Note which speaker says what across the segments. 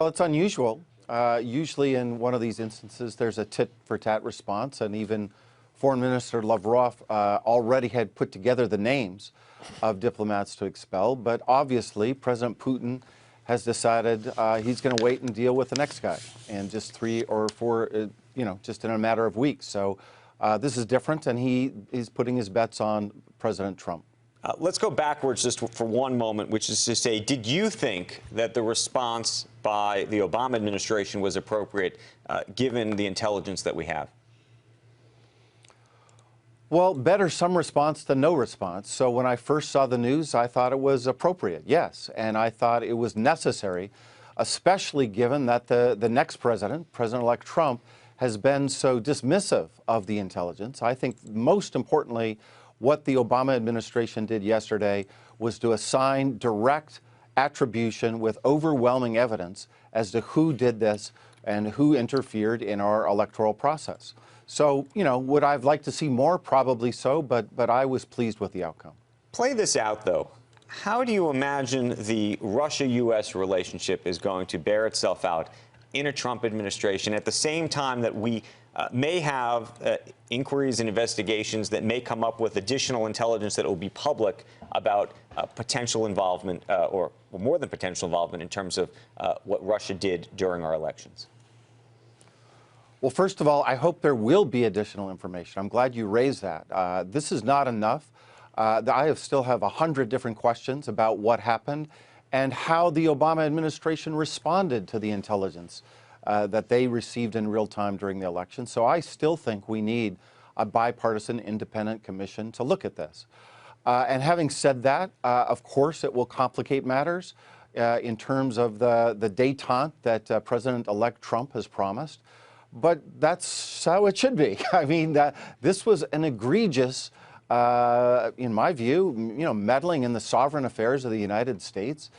Speaker 1: Well, it's unusual. Usually in one of these instances, there's a tit-for-tat response, and even Foreign Minister Lavrov already had put together the names of diplomats to expel. But obviously, President Putin has decided he's going to wait and deal with the next guy in just 3 or 4, just in a matter of weeks. So this is different, and he's putting his bets on President Trump.
Speaker 2: Let's go backwards just for one moment, which is to say, did you think that the response by the Obama administration was appropriate, given the intelligence that we have?
Speaker 1: Well, better some response than no response. So when I first saw the news, I thought it was appropriate, yes. And I thought it was necessary, especially given that the next president, President-elect Trump, has been so dismissive of the intelligence. I think most importantly, what the Obama administration did yesterday was to assign direct attribution with overwhelming evidence as to who did this and who interfered in our electoral process. So, would I have liked to see more? Probably so, but I was pleased with the outcome.
Speaker 2: Play this out, though. How do you imagine the Russia-U.S. relationship is going to bear itself out in a Trump administration at the same time that we may have inquiries and investigations that may come up with additional intelligence that will be public about potential involvement or more than potential involvement in terms of what Russia did during our elections?
Speaker 1: Well, first of all, I hope there will be additional information. I'm glad you raised that. This is not enough. I still have 100 different questions about what happened and how the Obama administration responded to the intelligence that they received in real time during the election. So I still think we need a bipartisan independent commission to look at this. And having said that, of course, it will complicate matters in terms of the détente that President-elect Trump has promised. But that's how it should be. I mean, this was an egregious, in my view, meddling in the sovereign affairs of the United States.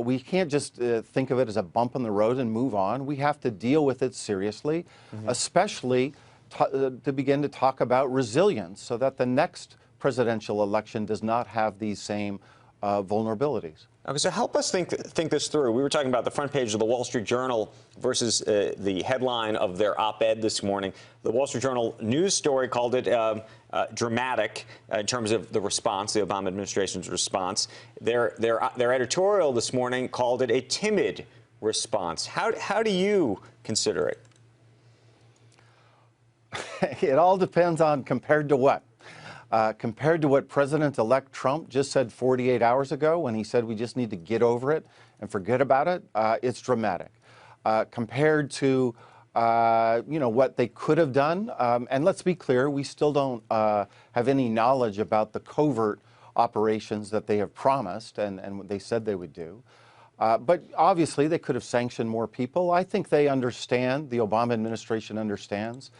Speaker 1: We can't just think of it as a bump in the road and move on. We have to deal with it seriously, especially to begin to talk about resilience so that the next presidential election does not have these same vulnerabilities.
Speaker 2: Okay, so help us think this through. We were talking about the front page of the Wall Street Journal versus the headline of their op-ed this morning. The Wall Street Journal news story called it dramatic in terms of the response, the Obama administration's response. Their editorial this morning called it a timid response. How do you consider it?
Speaker 1: It all depends on compared to what. Compared to what President-elect Trump just said 48 hours ago when he said we just need to get over it and forget about it, it's dramatic. Compared to, what they could have done, and let's be clear, we still don't have any knowledge about the covert operations that they have promised and they said they would do. But obviously, they could have sanctioned more people. I think they understand, the Obama administration understands,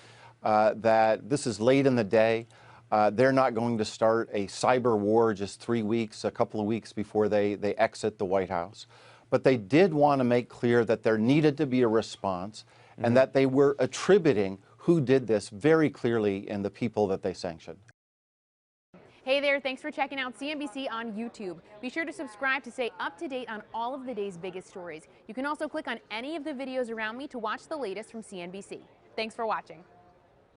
Speaker 1: that this is late in the day. They're not going to start a cyber war just a couple of weeks before they exit the White House. But they did want to make clear that there needed to be a response and that they were attributing who did this very clearly in the people that they sanctioned.
Speaker 3: Hey there, thanks for checking out CNBC on YouTube. Be sure to subscribe to stay up to date on all of the day's biggest stories. You can also click on any of the videos around me to watch the latest from CNBC. Thanks for watching.